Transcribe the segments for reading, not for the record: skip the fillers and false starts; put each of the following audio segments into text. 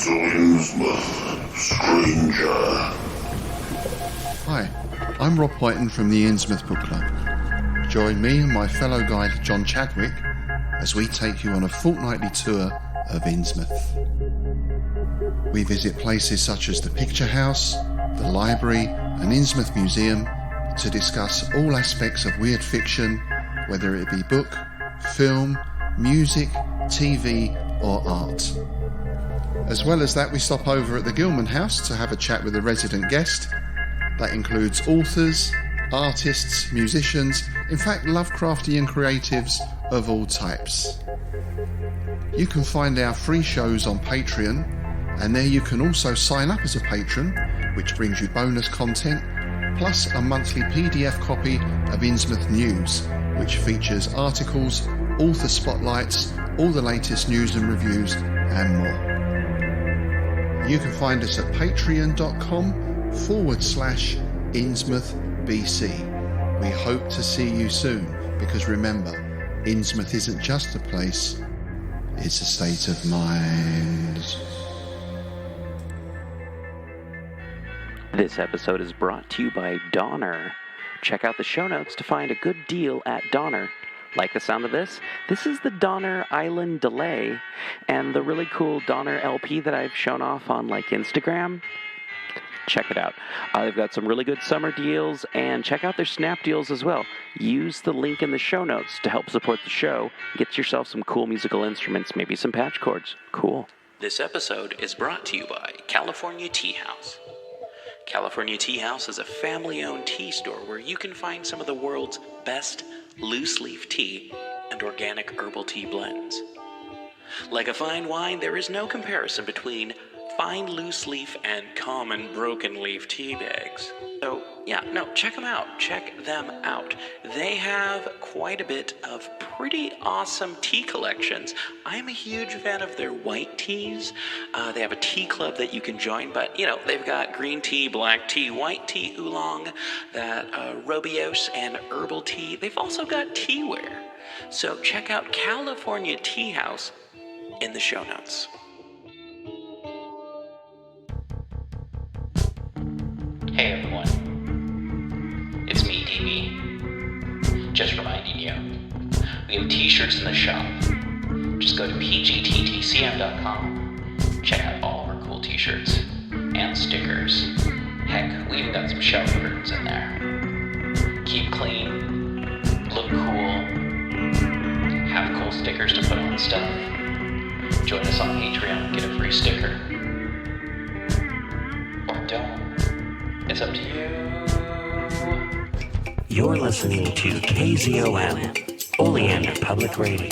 to Innsmouth, stranger. Hi, I'm Rob Whiten from the Innsmouth Book Club. Join me and my fellow guide John Chadwick as we take you on a fortnightly tour of Innsmouth. We visit places such as the Picture House, the Library and Innsmouth Museum to discuss all aspects of weird fiction, whether it be book, film, music, TV or art. As well as that, we stop over at the Gilman House to have a chat with a resident guest. That includes authors, artists, musicians, in fact Lovecraftian creatives of all types. You can find our free shows on Patreon, and there you can also sign up as a patron, which brings you bonus content, plus a monthly PDF copy of Innsmouth News, which features articles, author spotlights, all the latest news and reviews, and more. You can find us at patreon.com/InnsmouthBC. We hope to see you soon, because remember, Innsmouth isn't just a place, it's a state of mind. This episode is brought to you by Donner. Check out the show notes to find a good deal at Donner. Like the sound of this? This is the Donner Island Delay, and the really cool Donner LP that I've shown off on Instagram. Check it out. They've got some really good summer deals, and check out their snap deals as well. Use the link in the show notes to help support the show. Get yourself some cool musical instruments, maybe some patch cords. Cool. This episode is brought to you by California Tea House. California Tea House is a family-owned tea store where you can find some of the world's best loose-leaf tea and organic herbal tea blends. Like a fine wine, there is no comparison between fine loose-leaf and common broken-leaf tea bags. So, check them out. Check them out. They have quite a bit of pretty awesome tea collections. I'm a huge fan of their white teas. They have a tea club that you can join, but, they've got green tea, black tea, white tea, oolong, that Robios and herbal tea. They've also got teaware. So check out California Tea House in the show notes. Hey everyone, it's me, DB. Just reminding you, we have t-shirts in the shop. Just go to pgttcm.com, check out all of our cool t-shirts, and stickers. Heck, we even got some shower curtains in there. Keep clean, look cool, have cool stickers to put on stuff. Join us on Patreon, get a free sticker. Or don't. It's up to you. You're listening to KZOM, Oleander Public Radio.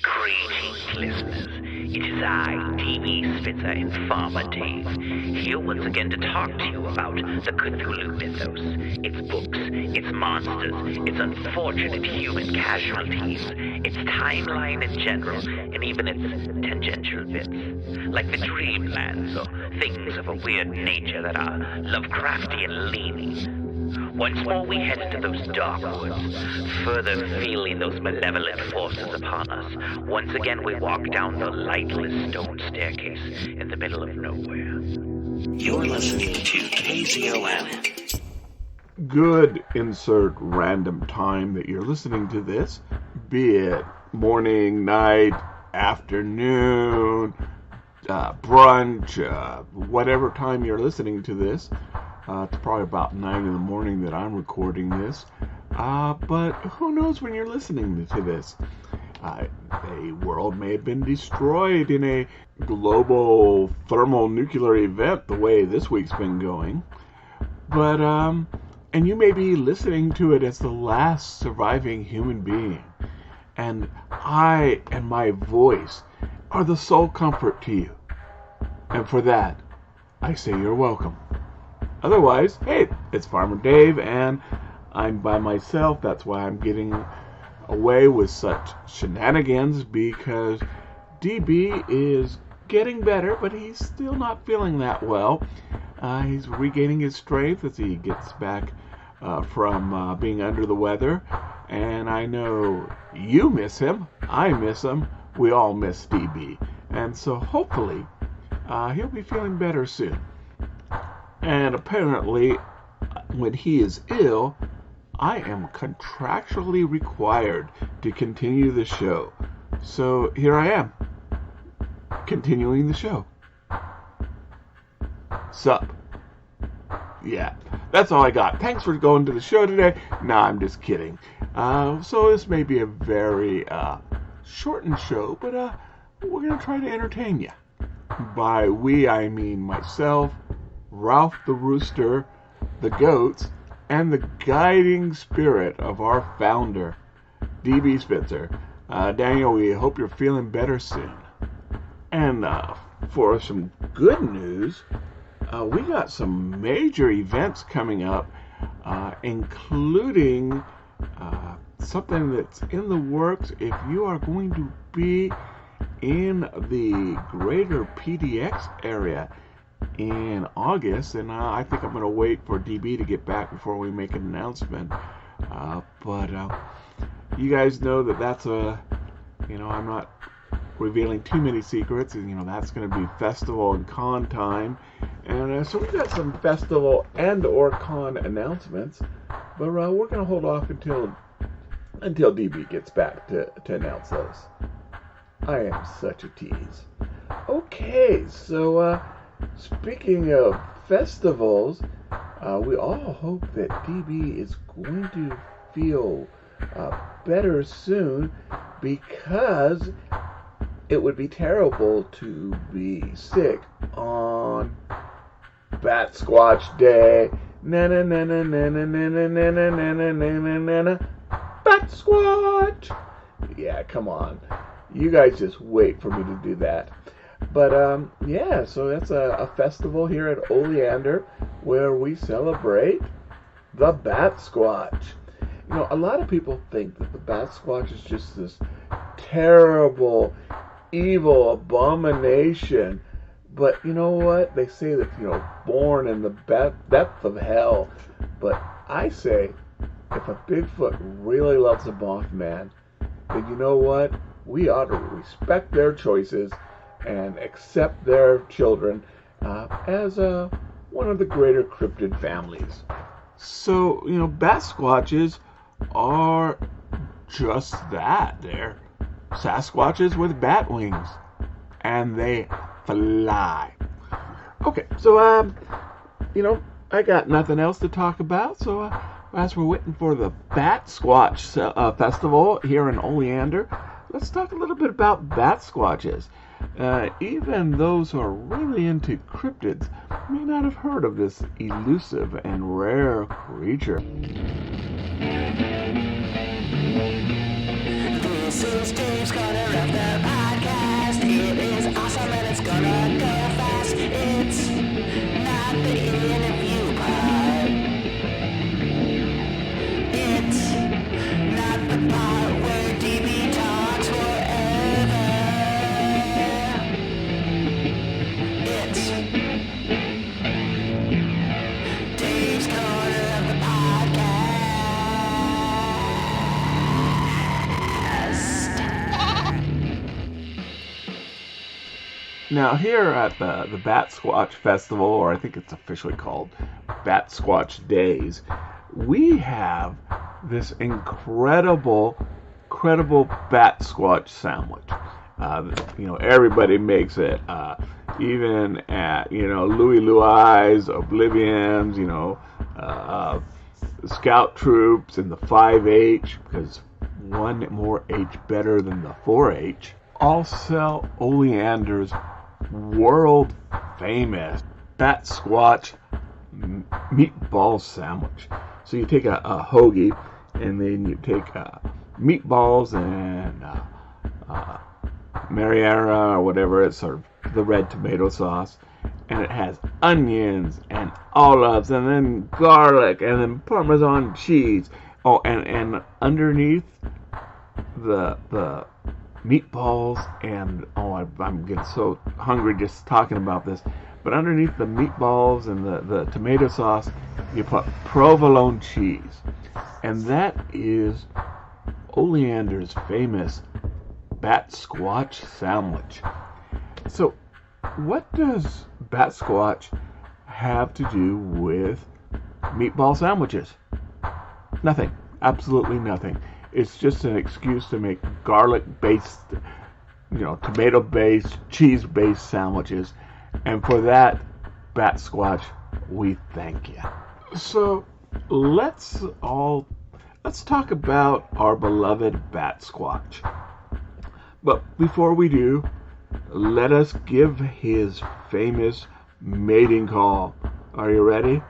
Greetings, listeners. It is I, D.E. Spitzer, Informer Dave, here once again to talk to you about the Cthulhu mythos, its books, its monsters, its unfortunate human casualties, its timeline in general, and even its tangential bits, like the dreamlands or things of a weird nature that are Lovecraftian leaning. Once more we head into those dark woods, further feeling those malevolent forces upon us. Once again we walk down the lightless stone staircase in the middle of nowhere. You're listening to KZOM. Good insert random time that you're listening to this, be it morning, night, afternoon, brunch, whatever time you're listening to this. It's probably about 9 in the morning that I'm recording this. But who knows when you're listening to this? A world may have been destroyed in a global thermonuclear event the way this week's been going. But, and you may be listening to it as the last surviving human being. And I and my voice are the sole comfort to you. And for that, I say you're welcome. Otherwise, hey, it's Farmer Dave, and I'm by myself. That's why I'm getting away with such shenanigans, because DB is getting better, but he's still not feeling that well. He's regaining his strength as he gets back from being under the weather. And I know you miss him. I miss him. we all miss DB. And so hopefully he'll be feeling better soon. And apparently, when he is ill, I am contractually required to continue the show. So here I am, continuing the show. Sup? Yeah, that's all I got. Thanks for going to the show today. Nah, I'm just kidding. So this may be a very shortened show, but we're going to try to entertain you. By we, I mean myself, Ralph the Rooster, the Goats, and the guiding spirit of our founder, DB Spitzer. Daniel, we hope you're feeling better soon. And for some good news, we got some major events coming up, including something that's in the works. If you are going to be in the greater PDX area in August, and I think I'm going to wait for DB to get back before we make an announcement. But you guys know that's I'm not revealing too many secrets, and that's going to be festival and con time, and so we got some festival and or con announcements, but we're going to hold off until DB gets back to announce those. I am such a tease. Okay, so speaking of festivals, we all hope that DB is going to feel better soon, because it would be terrible to be sick on Batsquatch Day. Na na na na na na na na na na na na na na. Batsquatch! Yeah, come on. You guys just wait for me to do that. But yeah, so that's a festival here at Oleander where we celebrate the Batsquatch. A lot of people think that the Batsquatch is just this terrible, evil abomination. But you know what? They say that, born in the depth of hell. But I say, if a Bigfoot really loves a Mothman, then you know what? We ought to respect their choices and accept their children as one of the greater cryptid families. So, Batsquatches are just that. They're Sasquatches with bat wings, and they fly. Okay, so I got nothing else to talk about, so as we're waiting for the Batsquatch festival here in Oleander, let's talk a little bit about Batsquatches. Even those who are really into cryptids may not have heard of this elusive and rare creature. This is Dave's Corner of the Podcast. It is awesome and it's gonna go fast. It's not the interview part. It's not the part where DB talks forever. It's Dave's Corner of the Podcast. Now, here at the Batsquatch Festival, or I think it's officially called Batsquatch Days, we have this incredible Batsquatch sandwich. Everybody makes it, even at, Louie Louie's, Oblivions, Scout Troops, and the 5-H, because one more H better than the 4-H, all sell Oleander's world famous Batsquatch meatball sandwich. So you take a hoagie, and then you take meatballs and marinara or whatever, it's sort of the red tomato sauce, and it has onions and olives and then garlic and then Parmesan cheese. Oh, and underneath the meatballs, and I'm getting so hungry just talking about this, but underneath the meatballs and the tomato sauce, you put provolone cheese, and that is Oleander's famous Batsquatch sandwich. So, what does Batsquatch have to do with meatball sandwiches? Nothing. Absolutely nothing. It's just an excuse to make garlic-based, tomato-based, cheese-based sandwiches. And for that, Batsquatch, we thank you. So, let's talk about our beloved Batsquatch. But before we do, let us give his famous mating call. Are you ready?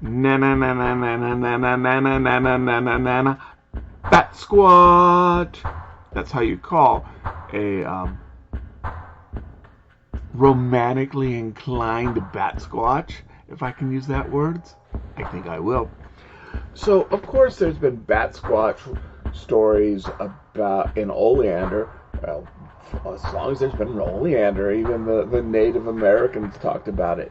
Na na na na na na na na na na na na na na na na. Batsquatch. That's how you call a romantically inclined Batsquatch, if I can use that word. I think I will. So, of course, there's been Batsquatch stories about in Oleander. Well, as long as there's been an Oleander, even the Native Americans talked about it.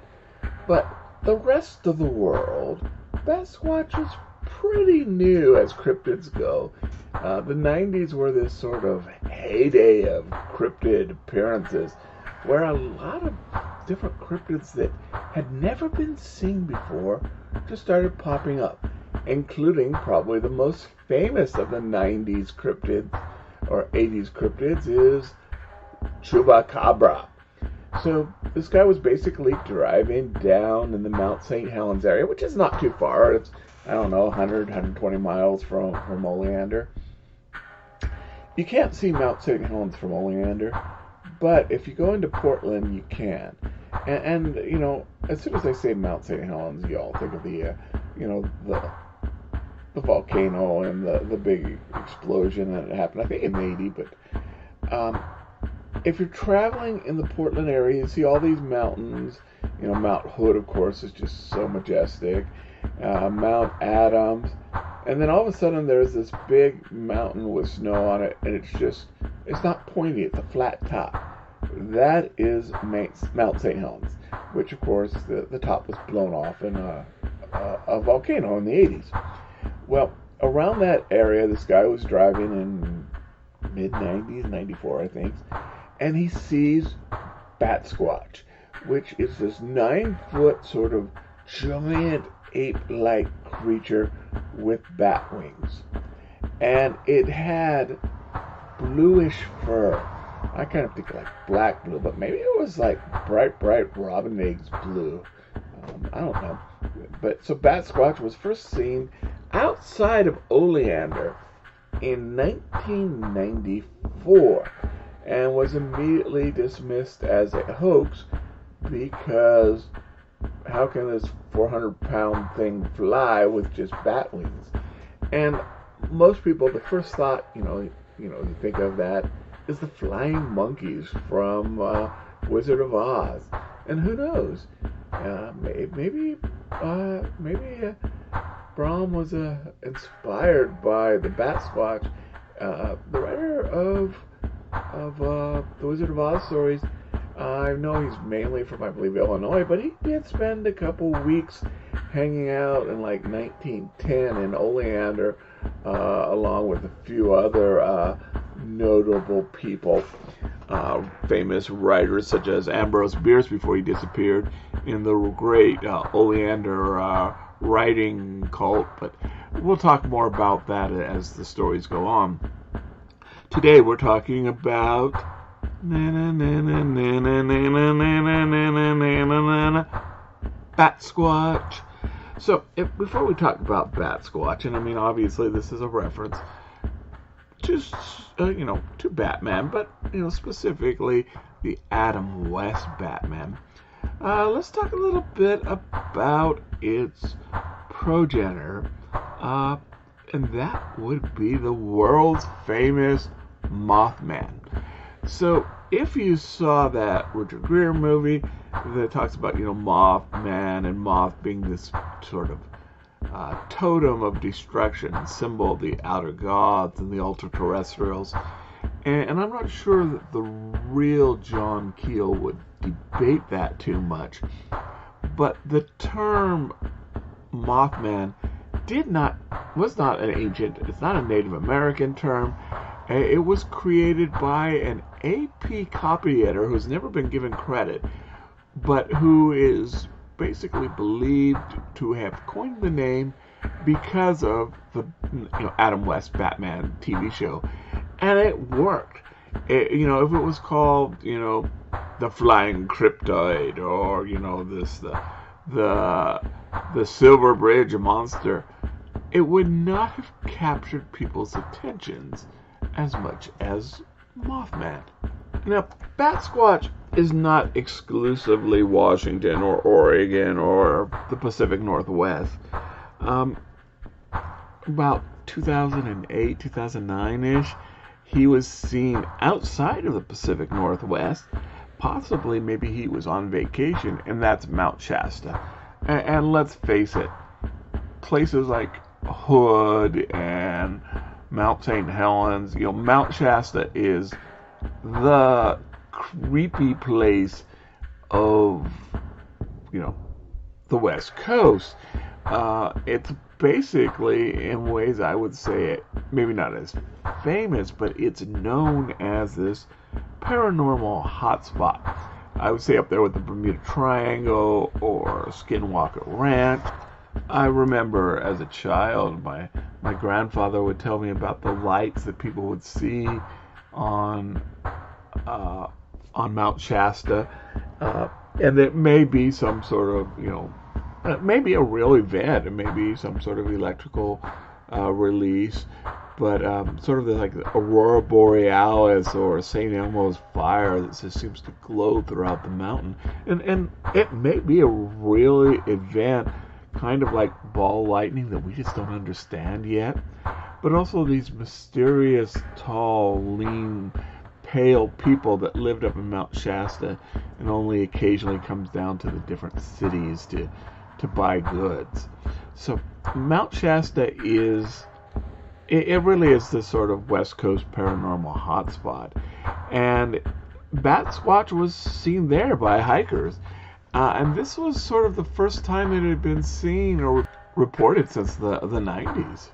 But the rest of the world, Batsquatch is pretty new as cryptids go. The 90s were this sort of heyday of cryptid appearances, where a lot of different cryptids that had never been seen before just started popping up, including probably the most famous of the 90s cryptids, or 80s cryptids, is Chupacabra. So this guy was basically driving down in the Mount St. Helens area, which is not too far. It's, 120 miles from Oleander. You can't see Mount St. Helens from Oleander, but if you go into Portland, you can. And as soon as I say Mount St. Helens, you all think of the volcano and the big explosion that happened, I think in '80. But if you're traveling in the Portland area, you see all these mountains. Mount Hood, of course, is just so majestic. Mount Adams, and then all of a sudden there's this big mountain with snow on it, and it's not pointy, it's a flat top. That is Mount St. Helens, which of course the top was blown off in a volcano in the 80s. Well, around that area, this guy was driving in mid-90s, 94 I think, and he sees Batsquatch, which is this 9-foot sort of giant ape-like creature with bat wings. And it had bluish fur. I kind of think like black blue, but maybe it was like bright robin eggs blue. I don't know. But so Batsquatch was first seen outside of Oleander in 1994 and was immediately dismissed as a hoax because how can this 400-pound thing fly with just bat wings? And most people, the first thought, you think of that is the flying monkeys from Wizard of Oz. And who knows? Maybe Brahm was inspired by the Batsquatch. The writer of the Wizard of Oz stories, I know he's mainly from, I believe, Illinois, but he did spend a couple weeks hanging out in like 1910 in Oleander, along with a few other notable people, famous writers such as Ambrose Bierce before he disappeared in the great Oleander writing cult. But we'll talk more about that as the stories go on. Today we're talking about Batsquatch. So, before we talk about Batsquatch, and I mean, obviously this is a reference to Batman, but, specifically the Adam West Batman. Let's talk a little bit about its progenitor, and that would be the world's famous Mothman. So, if you saw that Richard Gere movie that talks about, Mothman and Moth being this sort of totem of destruction, symbol of the outer gods and the ultra-terrestrials, and I'm not sure that the real John Keel would debate that too much, but the term Mothman was not an ancient, it's not a Native American term, It was created by an AP copy editor who's never been given credit, but who is basically believed to have coined the name because of the Adam West Batman TV show, and it worked. If it was called the Flying Cryptid, or the Silver Bridge Monster, it would not have captured people's attentions as much as Mothman. Now, Batsquatch is not exclusively Washington or Oregon or the Pacific Northwest. About 2008, 2009-ish, he was seen outside of the Pacific Northwest. Possibly, maybe he was on vacation, and that's Mount Shasta. And let's face it, places like Hood and Mount St. Helens, Mount Shasta is the creepy place of, the West Coast. It's basically, in ways I would say it, maybe not as famous, but it's known as this paranormal hotspot. I would say up there with the Bermuda Triangle or Skinwalker Ranch. I remember as a child, my grandfather would tell me about the lights that people would see on Mount Shasta, and it may be some sort of, it may be a real event, it may be some sort of electrical release, but sort of like the Aurora Borealis or St. Elmo's fire that just seems to glow throughout the mountain, and it may be a real event, kind of like ball lightning that we just don't understand yet, but also these mysterious, tall, lean, pale people that lived up in Mount Shasta and only occasionally comes down to the different cities to buy goods. So Mount Shasta it really is this sort of West Coast paranormal hotspot, and Batsquatch was seen there by hikers. And this was sort of the first time it had been seen or reported since the 90s.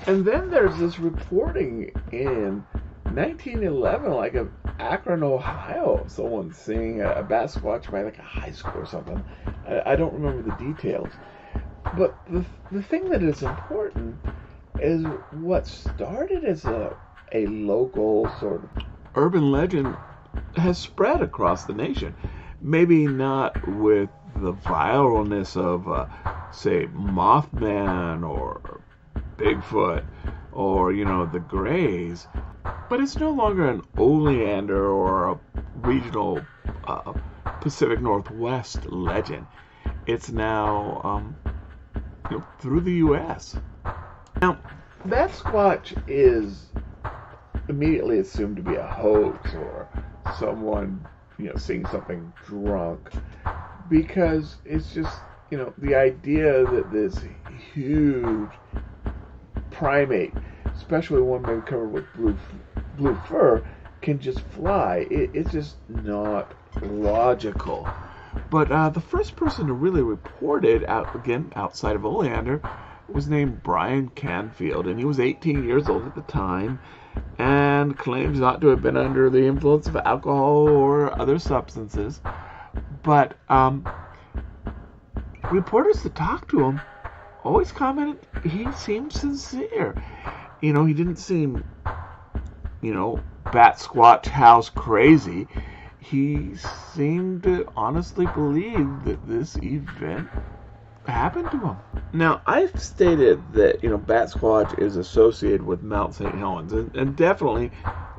And then there's this reporting in 1911, like of Akron, Ohio, someone seeing a Batsquatch by like a high school or something. I don't remember the details. But the thing that is important is what started as a local sort of urban legend has spread across the nation. Maybe not with the viralness of, say, Mothman or Bigfoot or, the Greys, but it's no longer an oleander or a regional Pacific Northwest legend. It's now through the U.S. Now, Batsquatch is immediately assumed to be a hoax or someone seeing something drunk, because it's just, the idea that this huge primate, especially one maybe covered with blue fur, can just fly. It's just not logical. But the first person to really report it, outside of Oleander, was named Brian Canfield, and he was 18 years old at the time, and claims not to have been under the influence of alcohol or other substances. But reporters that talked to him always commented he seemed sincere. He didn't seem, Batsquatch house crazy. He seemed to honestly believe that this event happened to him. Now, I've stated that, Batsquatch is associated with Mount St. Helens, and definitely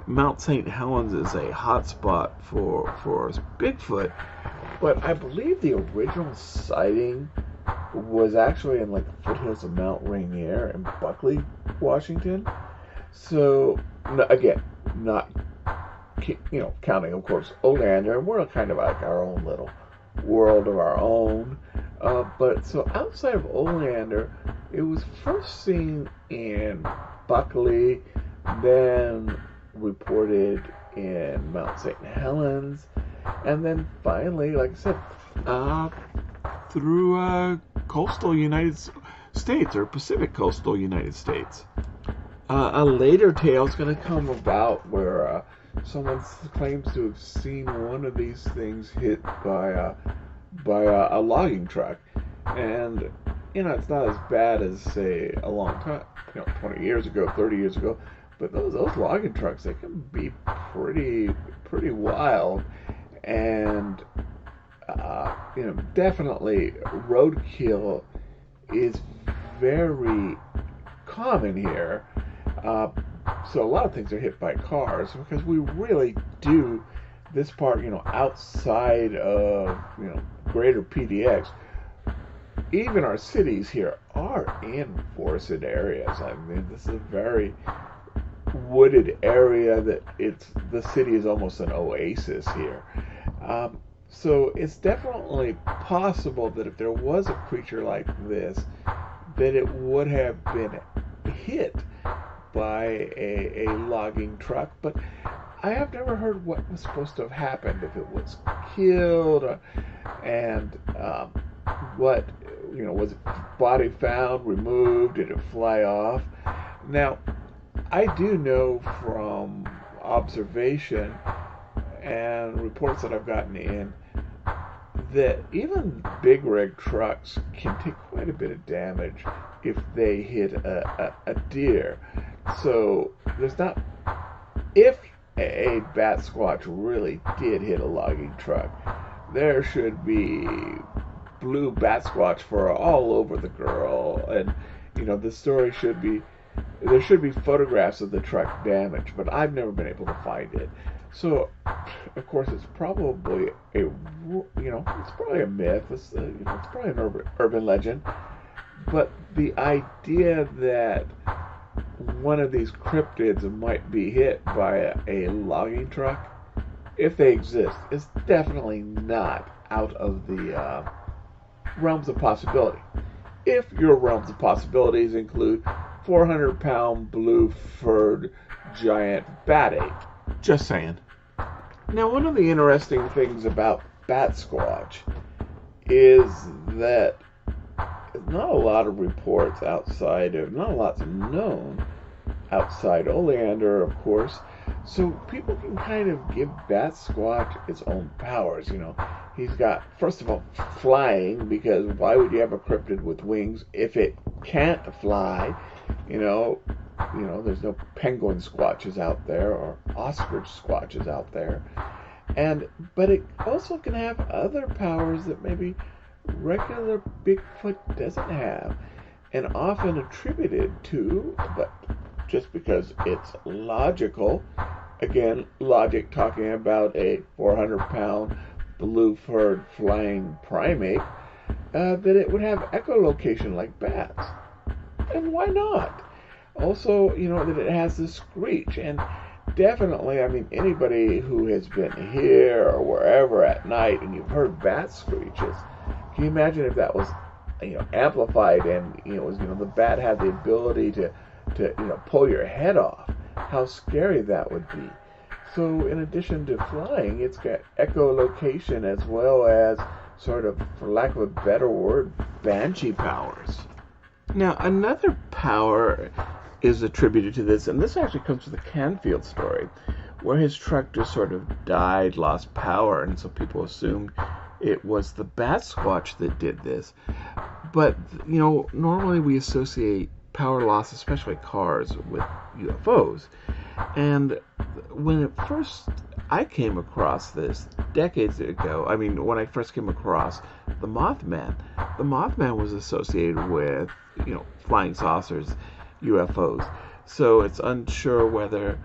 Mount St. Helens is a hotspot for Bigfoot, but I believe the original sighting was actually in the foothills of Mount Rainier in Buckley, Washington. So, again, not counting, of course, Oleander, and we're kind of like our own little world of our own. But so outside of Oleander, it was first seen in Buckley, then reported in Mount St. Helens, and then finally, like I said, through coastal United States or Pacific coastal United States. A later tale is going to come about where someone claims to have seen one of these things hit by a logging truck, and it's not as bad as say a long time, 20 years ago, 30 years ago, but those logging trucks, they can be pretty wild, and definitely roadkill is very common here. So a lot of things are hit by cars because we really do this part, outside of, greater PDX. Even our cities here are in forested areas. I mean, this is a very wooded area that the city is almost an oasis here. So it's definitely possible that if there was a creature like this, that it would have been hit by a logging truck, but I have never heard what was supposed to have happened, if it was killed, and what, was its body found, removed, did it fly off? Now, I do know from observation and reports that I've gotten in that even big rig trucks can take quite a bit of damage if they hit a deer. So there's not, if a Batsquatch really did hit a logging truck, there should be blue Batsquatch for all over the girl, and the story should be, there should be photographs of the truck damage, but I've never been able to find it. So, of course, it's probably it's probably a myth. It's probably an urban legend. But the idea that one of these cryptids might be hit by a logging truck, if they exist, is definitely not out of the realms of possibility. If your realms of possibilities include 400-pound blue-furred giant bat ape. Just saying. Now, one of the interesting things about Batsquatch is that not a lot of reports outside of, not a lot's known outside Oleander, of course. So people can kind of give Batsquatch its own powers. He's got, first of all, flying, because why would you have a cryptid with wings if it can't fly? There's no penguin squatches out there or ostrich squatches out there. But it also can have other powers that maybe regular Bigfoot doesn't have, and often attributed to, but just because it's logical, again, logic talking about a 400-pound blue-furred flying primate, that it would have echolocation like bats. And why not? Also, that it has this screech, and definitely, anybody who has been here or wherever at night and you've heard bat screeches, can you imagine if that was, amplified and, the bat had the ability to pull your head off? How scary that would be. So in addition to flying, it's got echolocation as well as sort of, for lack of a better word, banshee powers. Now, another power is attributed to this, and this actually comes from the Canfield story, where his truck just sort of died, lost power, and so people assumed it was the Batsquatch that did this. But, normally we associate power loss, especially cars, with UFOs. And when I came across this decades ago, when I first came across the Mothman was associated with, flying saucers, UFOs. So it's unsure whether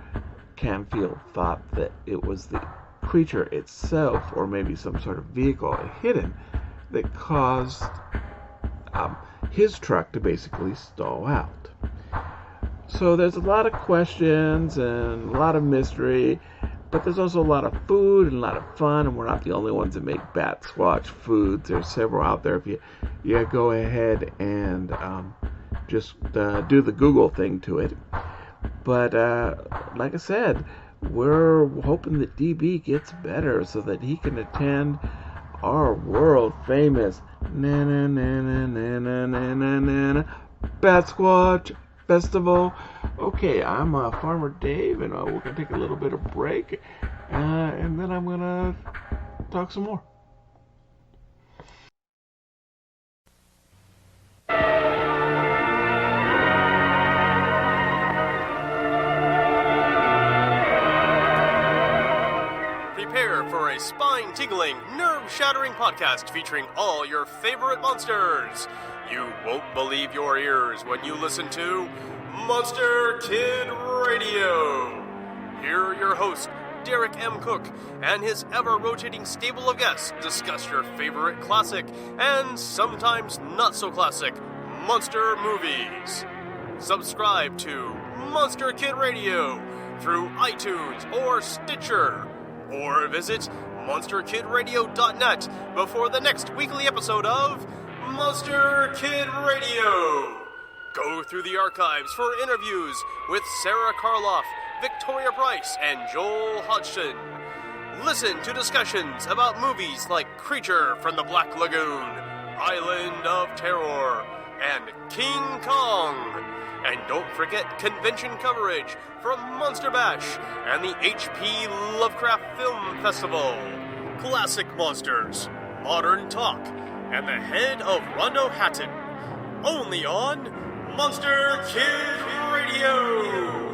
Canfield thought that it was the creature itself or maybe some sort of vehicle hidden that caused his truck to basically stall out. So there's a lot of questions and a lot of mystery, but there's also a lot of food and a lot of fun, and we're not the only ones that make Batsquatch foods. There's several out there. If you go ahead and just do the Google thing to it. But like I said, we're hoping that DB gets better so that he can attend our world famous Batsquatch Festival, Okay, I'm Farmer Dave, and we're going to take a little bit of break, and then I'm going to talk some more. Prepare for a spine-tingling, nerve-shattering podcast featuring all your favorite monsters. You won't believe your ears when you listen to Monster Kid Radio. Here your host, Derek M. Cook, and his ever-rotating stable of guests discuss your favorite classic and sometimes not-so-classic monster movies. Subscribe to Monster Kid Radio through iTunes or Stitcher, or visit MonsterKidRadio.net before the next weekly episode of Monster Kid Radio. Go through the archives for interviews with Sarah Karloff, Victoria Price, and Joel Hodgson. Listen to discussions about movies like Creature from the Black Lagoon, Island of Terror, and King Kong. And don't forget convention coverage from Monster Bash and the H.P. Lovecraft Film Festival. Classic monsters, modern talk, and the head of Rondo Hatton. Only on Monster Kid Radio.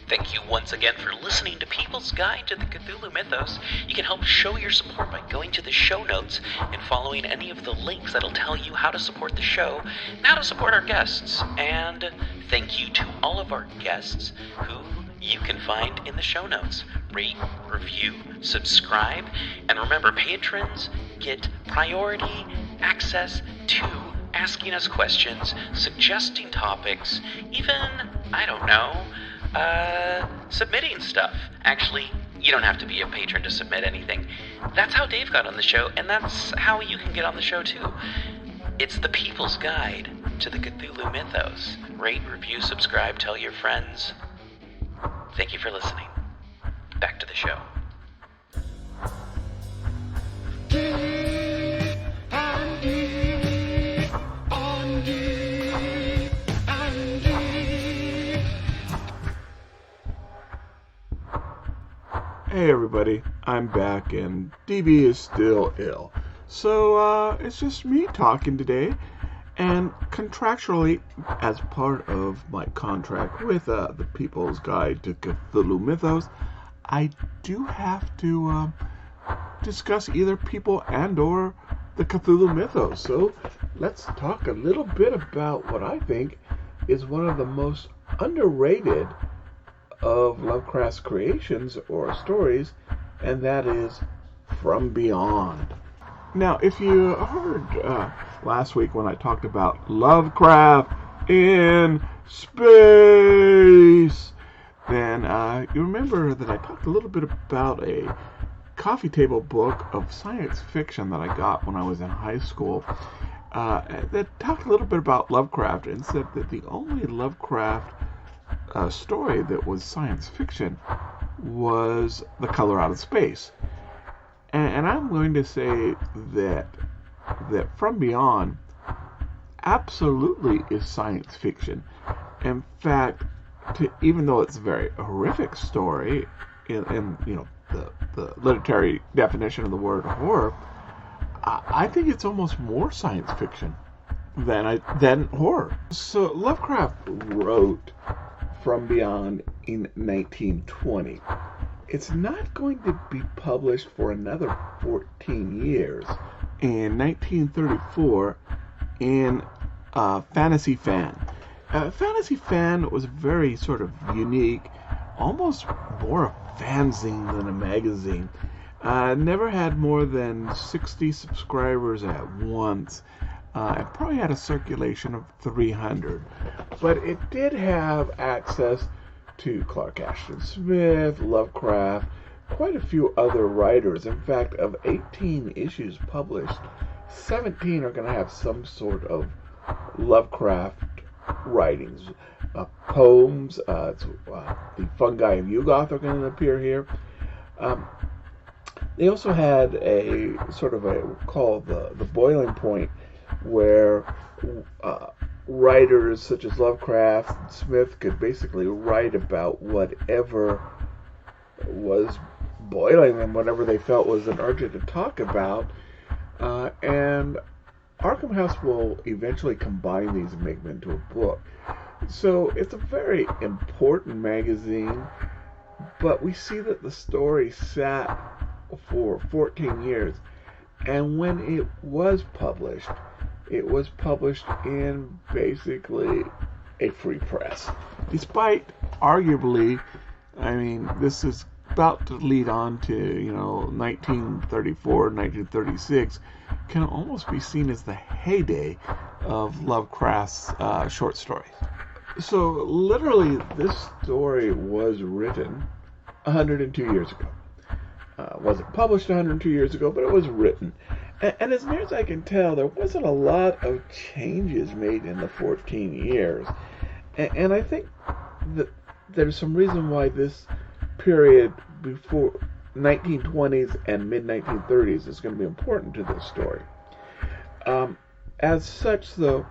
Thank you once again for listening to People's Guide to the Cthulhu Mythos. You can help show your support by going to the show notes and following any of the links that'll tell you how to support the show and how to support our guests. And thank you to all of our guests who you can find in the show notes. Rate, review, subscribe, and remember, patrons get priority access to asking us questions, suggesting topics, even, I don't know, submitting stuff. Actually, you don't have to be a patron to submit anything. That's how Dave got on the show, and that's how you can get on the show too. It's the People's Guide to the Cthulhu Mythos. Rate, review, subscribe, tell your friends. Thank you for listening. Back to the show. Hey everybody, I'm back and DB is still ill. So it's just me talking today, and contractually, as part of my contract with the People's Guide to Cthulhu Mythos, I do have to discuss either people and or the Cthulhu Mythos. So let's talk a little bit about what I think is one of the most underrated of Lovecraft's creations or stories, and that is From Beyond. Now, if you heard last week when I talked about Lovecraft in space, then you remember that I talked a little bit about a coffee table book of science fiction that I got when I was in high school that talked a little bit about Lovecraft and said that the only Lovecraft story that was science fiction was The Color Out of Space. And I'm going to say that From Beyond absolutely is science fiction. In fact, even though it's a very horrific story in you know the literary definition of the word horror, I think it's almost more science fiction than horror. So Lovecraft wrote From Beyond in 1920. It's not going to be published for another 14 years. In 1934, in Fantasy Fan. Fantasy Fan was very sort of unique, almost more a fanzine than a magazine. Never had more than 60 subscribers at once. It probably had a circulation of 300, but it did have access to Clark Ashton Smith, Lovecraft, quite a few other writers. In fact, of 18 issues published, 17 are going to have some sort of Lovecraft writings. Poems, the fungi of Yugoth are going to appear here. They also had a sort of a called the boiling point, where writers such as Lovecraft and Smith could basically write about whatever was boiling them, whatever they felt was an urgent to talk about. And Arkham House will eventually combine these and make them into a book. So it's a very important magazine, but we see that the story sat for 14 years, and when it was published in basically a free press. Despite, arguably, I mean, this is about to lead on to, 1934, 1936, can almost be seen as the heyday of Lovecraft's short stories. So, literally, this story was written 102 years ago. Wasn't published 102 years ago, but it was written. And as near as I can tell, there wasn't a lot of changes made in the 14 years. And I think that there's some reason why this period before 1920s and mid-1930s is going to be important to this story. As such, though,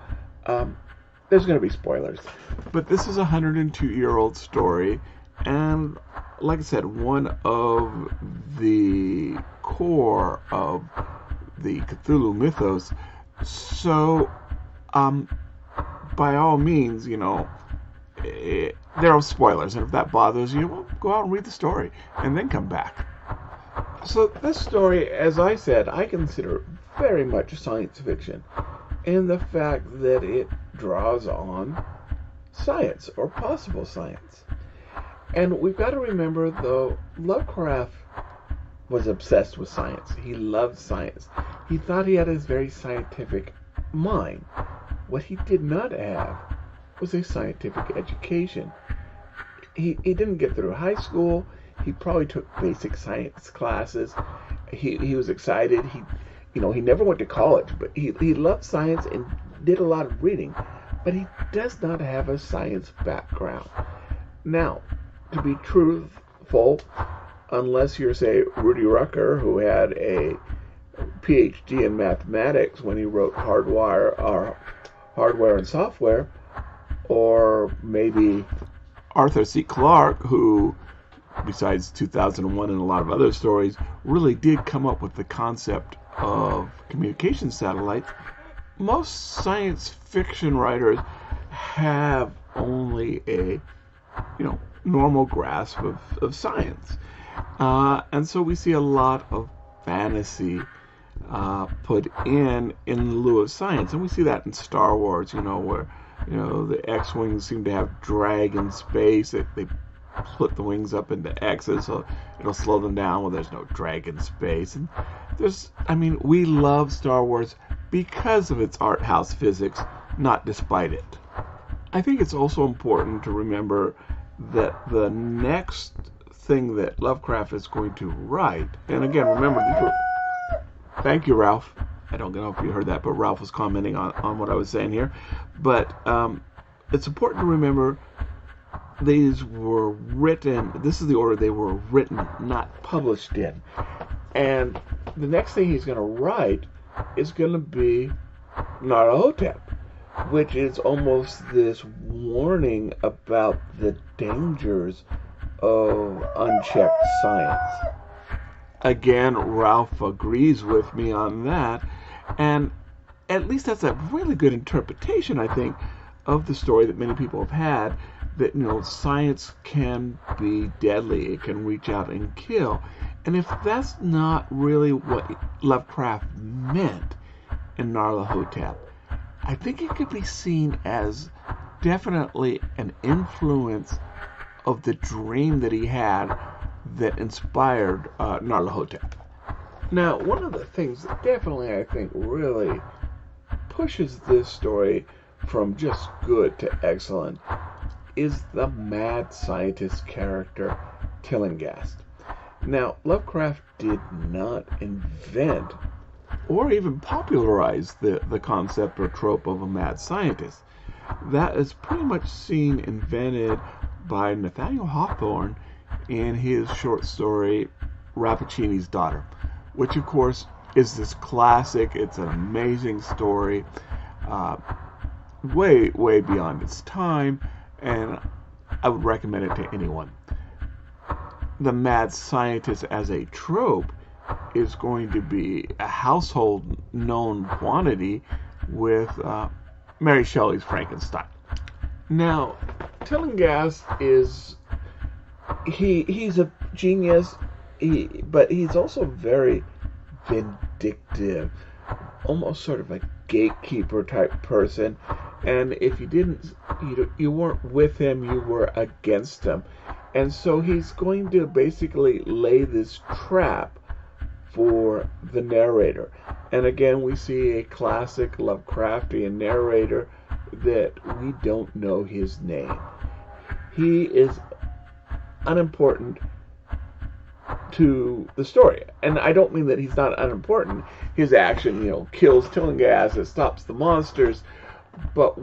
there's going to be spoilers. But this is a 102-year-old story, and like I said, one of the core of the Cthulhu mythos. So, by all means, there are spoilers, and if that bothers you, well, go out and read the story, and then come back. So this story, as I said, I consider very much science fiction, in the fact that it draws on science, or possible science. And we've got to remember, though, Lovecraft was obsessed with science. He loved science. He thought he had a very scientific mind. What he did not have was a scientific education. He didn't get through high school. He probably took basic science classes. He was excited. He never went to college, but he loved science and did a lot of reading. But he does not have a science background. Now, to be truthful, unless you're, say, Rudy Rucker, who had a PhD in mathematics when he wrote Hardware and Software, or maybe Arthur C. Clarke, who, besides 2001 and a lot of other stories, really did come up with the concept of communication satellites. Most science fiction writers have only a, normal grasp of science. And so we see a lot of fantasy put in lieu of science. And we see that in Star Wars, where, the X-Wings seem to have drag in space. They split the wings up into X's, so it'll slow them down. Well, there's no drag in space. And we love Star Wars because of its art house physics, not despite it. I think it's also important to remember that the next thing that Lovecraft is going to write, and again, remember, thank you, Ralph. I don't know if you heard that, but Ralph was commenting on what I was saying here. But it's important to remember these were written, this is the order they were written, not published in. And the next thing he's going to write is going to be Nyarlathotep, which is almost this warning about the dangers of unchecked science. Again, Ralph agrees with me on that, and at least that's a really good interpretation, I think, of the story that many people have had, that, science can be deadly, it can reach out and kill. And if that's not really what Lovecraft meant in Nyarlathotep, I think it could be seen as definitely an influence of the dream that he had that inspired Nyarlathotep. Now, one of the things that definitely, I think, really pushes this story from just good to excellent is the mad scientist character Tillinghast. Now, Lovecraft did not invent or even popularize the concept or trope of a mad scientist. That is pretty much seen invented by Nathaniel Hawthorne in his short story Rappaccini's Daughter, which of course is this classic. It's an amazing story, way beyond its time, and I would recommend it to anyone. The mad scientist as a trope is going to be a household known quantity with Mary Shelley's Frankenstein. Now, Tillinghast is he's a genius, but he's also very vindictive, almost sort of a gatekeeper type person. And if you weren't with him, you were against him. And so he's going to basically lay this trap for the narrator. And again, we see a classic Lovecraftian narrator that we don't know his name. He is unimportant to the story. And I don't mean that he's not unimportant. His action, kills Tillinghast, it stops the monsters. But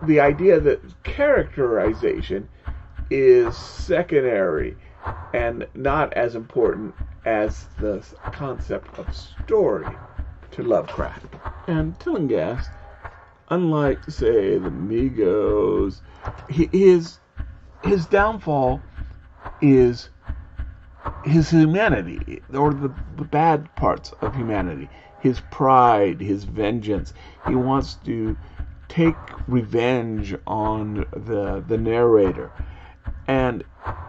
the idea that characterization is secondary and not as important as the concept of story to Lovecraft. And Tillinghast, unlike, say, the Migos, his downfall is his humanity, or the bad parts of humanity. His pride, his vengeance. He wants to take revenge on the narrator. And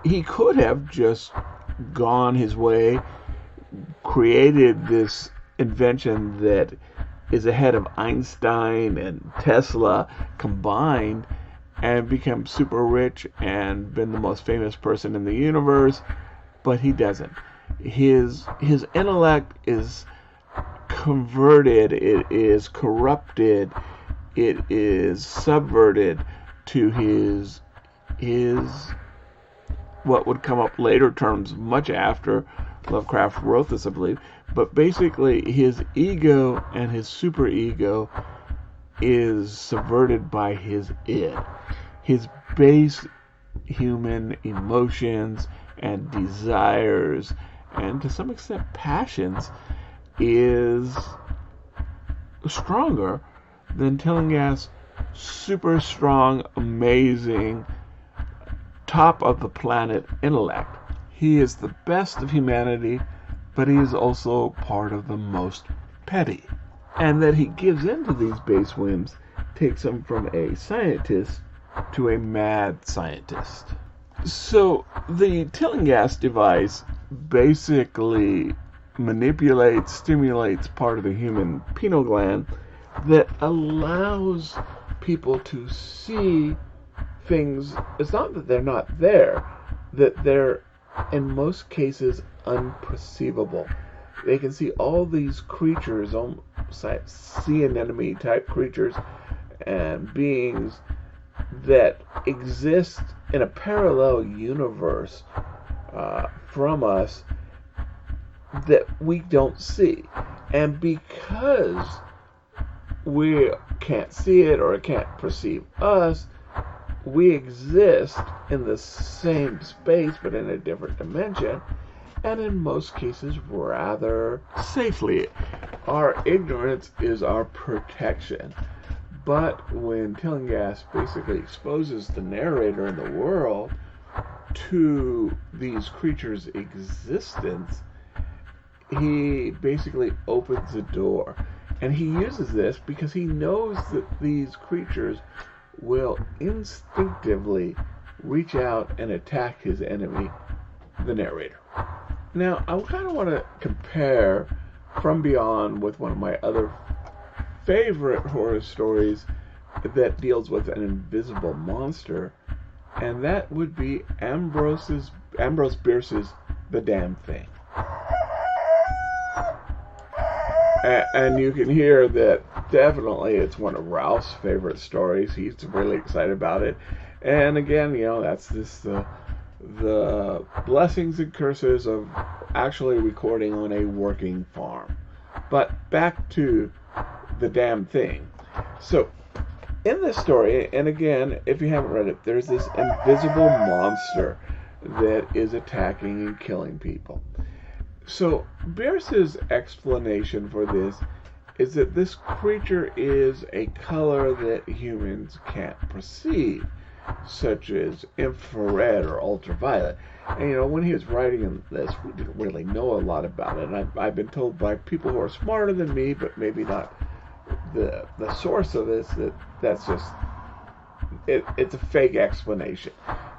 he could have just gone his way, created this invention that is ahead of Einstein and Tesla combined, and become super rich and been the most famous person in the universe, but he doesn't. His intellect is converted, it is corrupted, it is subverted to his what would come up later terms much after Lovecraft wrote this, I believe. But basically his ego and his superego is subverted by his id. His base human emotions and desires, and to some extent passions, is stronger than Tillinghast's super strong, amazing, top of the planet intellect. He is the best of humanity, but he is also part of the most petty. And that he gives into these base whims takes him from a scientist to a mad scientist. So the Tillinghast device basically manipulates, stimulates part of the human pineal gland that allows people to see things. It's not that they're not there, that they're in most cases unperceivable. They can see all these creatures, almost like sea anemone type creatures and beings that exist in a parallel universe from us that we don't see. And because we can't see it or it can't perceive us, we exist in the same space but in a different dimension, and in most cases rather safely. Our ignorance is our protection. But when Tillinghast basically exposes the narrator and the world to these creatures' existence, he basically opens the door. And he uses this because he knows that these creatures will instinctively reach out and attack his enemy, the narrator. Now, I kind of want to compare From Beyond with one of my other favorite horror stories that deals with an invisible monster, and that would be Ambrose Bierce's The Damn Thing. And you can hear that definitely it's one of Ralph's favorite stories. He's really excited about it. And again, that's the blessings and curses of actually recording on a working farm. But back to The Damn Thing. So, in this story, and again, if you haven't read it, there's this invisible monster that is attacking and killing people. So Bierce's explanation for this is that this creature is a color that humans can't perceive, such as infrared or ultraviolet. And when he was writing this, we didn't really know a lot about it. And I've been told by people who are smarter than me, but maybe not the source of this, that's just it's a fake explanation.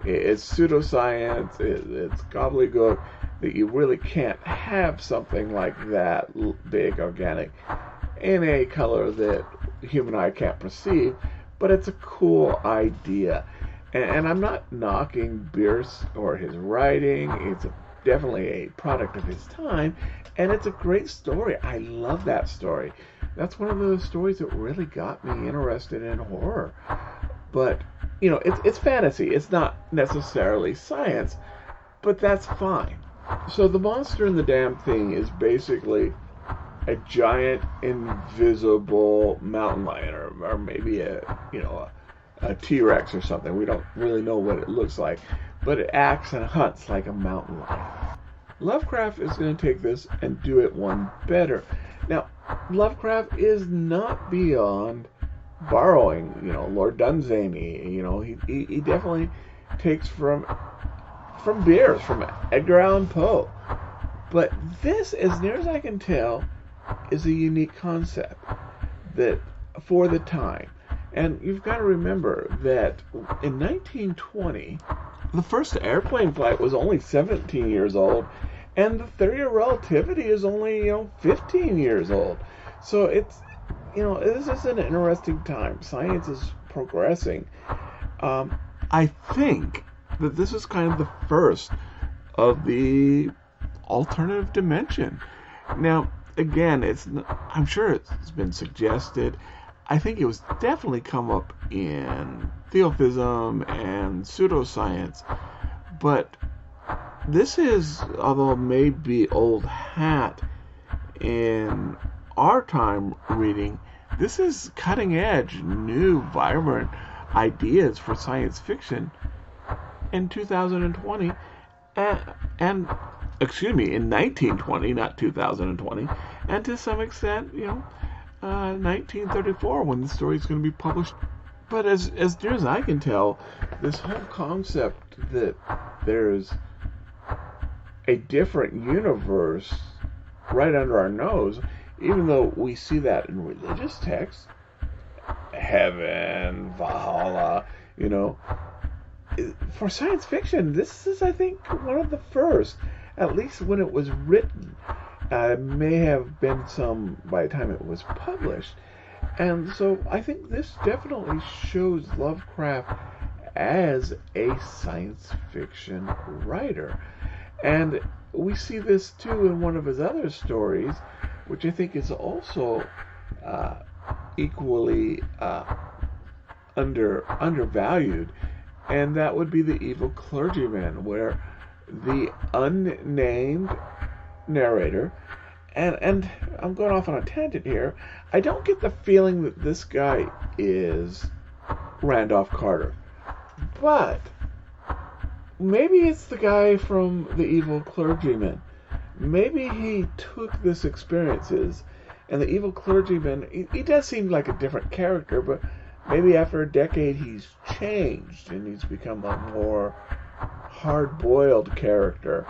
It's pseudoscience. It's gobbledygook. That you really can't have something like that big, organic, in a color that the human eye can't perceive, but it's a cool idea. And I'm not knocking Bierce or his writing. It's definitely a product of his time, and it's a great story. I love that story. That's one of those stories that really got me interested in horror. But, it's fantasy. It's not necessarily science, but that's fine. So the monster in the damn thing is basically a giant invisible mountain lion, or maybe a T-Rex or something. We don't really know what it looks like, but it acts and hunts like a mountain lion. Lovecraft is going to take this and do it one better. Now, Lovecraft is not beyond borrowing, Lord Dunsany. He definitely takes from Bierce, from Edgar Allan Poe. But this, as near as I can tell, is a unique concept that for the time. And you've got to remember that in 1920, the first airplane flight was only 17 years old, and the theory of relativity is only, 15 years old. So it's, this is an interesting time. Science is progressing. I think that this is kind of the first of the alternative dimension. Now, again, I'm sure it's been suggested. I think it was definitely come up in theophysics and pseudoscience, but this is, although it may be old hat in our time reading, this is cutting edge, new, vibrant ideas for science fiction in 2020, and excuse me, in 1920, not 2020, and to some extent, 1934 when the story is going to be published. But as near as I can tell, this whole concept that there's a different universe right under our nose, even though we see that in religious texts, heaven, Valhalla, for science fiction, this is, I think, one of the first, at least when it was written. May have been some by the time it was published. And so I think this definitely shows Lovecraft as a science fiction writer. And we see this too in one of his other stories, which I think is also equally undervalued, and that would be The Evil Clergyman, where the unnamed narrator, and I'm going off on a tangent here, I don't get the feeling that this guy is Randolph Carter, but maybe it's the guy from The Evil Clergyman. Maybe he took this experiences, and The Evil Clergyman, he does seem like a different character, but maybe after a decade he's changed and he's become a more hard-boiled character,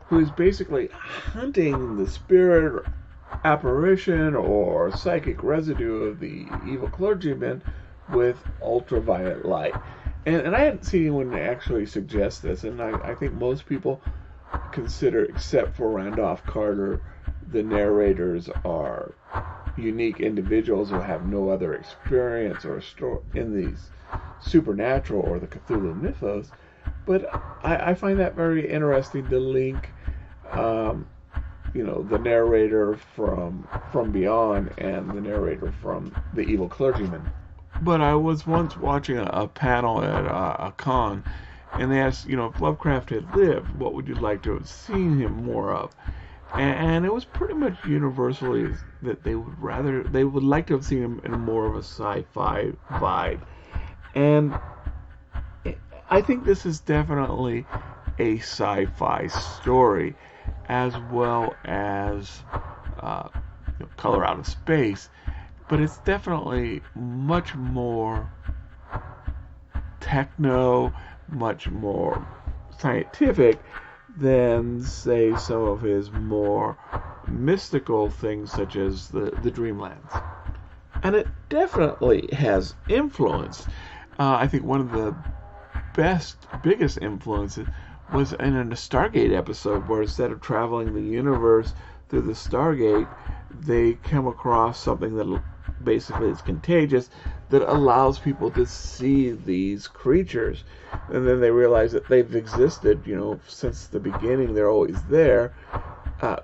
who is basically hunting the spirit, apparition, or psychic residue of the evil clergyman with ultraviolet light. And I hadn't seen anyone actually suggest this, and I think most people consider, except for Randolph Carter, the narrators are unique individuals who have no other experience or story in these supernatural or the Cthulhu mythos. But I find that very interesting to link, the narrator from Beyond and the narrator from The Evil Clergyman. But I was once watching a panel at a con, and they asked, if Lovecraft had lived, what would you like to have seen him more of? And it was pretty much universally that they would like to have seen him in more of a sci-fi vibe. And I think this is definitely a sci-fi story, as well as Color Out of Space, but it's definitely much more techno, much more scientific than, say, some of his more mystical things, such as the Dreamlands. And it definitely has influence. I think one of the biggest influences was in a Stargate episode, where instead of traveling the universe through the Stargate, they come across something that basically is contagious, that allows people to see these creatures. And then they realize that they've existed, since the beginning. They're always there.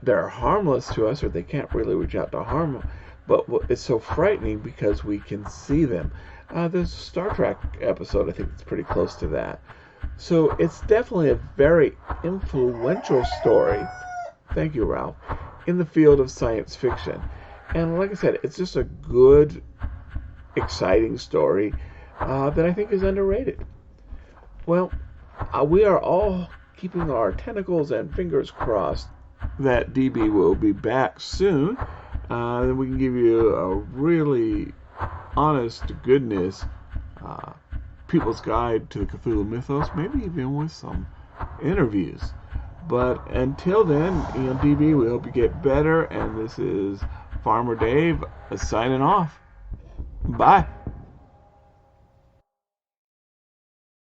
They're harmless to us, or they can't really reach out to harm them. But it's so frightening because we can see them. There's a Star Trek episode, I think it's pretty close to that. So it's definitely a very influential story, thank you, Ralph, in the field of science fiction. And like I said, it's just a good, exciting story that I think is underrated. Well, we are all keeping our tentacles and fingers crossed that DB will be back soon. Then we can give you a really honest to goodness People's Guide to the Cthulhu Mythos, maybe even with some interviews. But until then, DB, we hope you get better. And this is Farmer Dave signing off. Bye.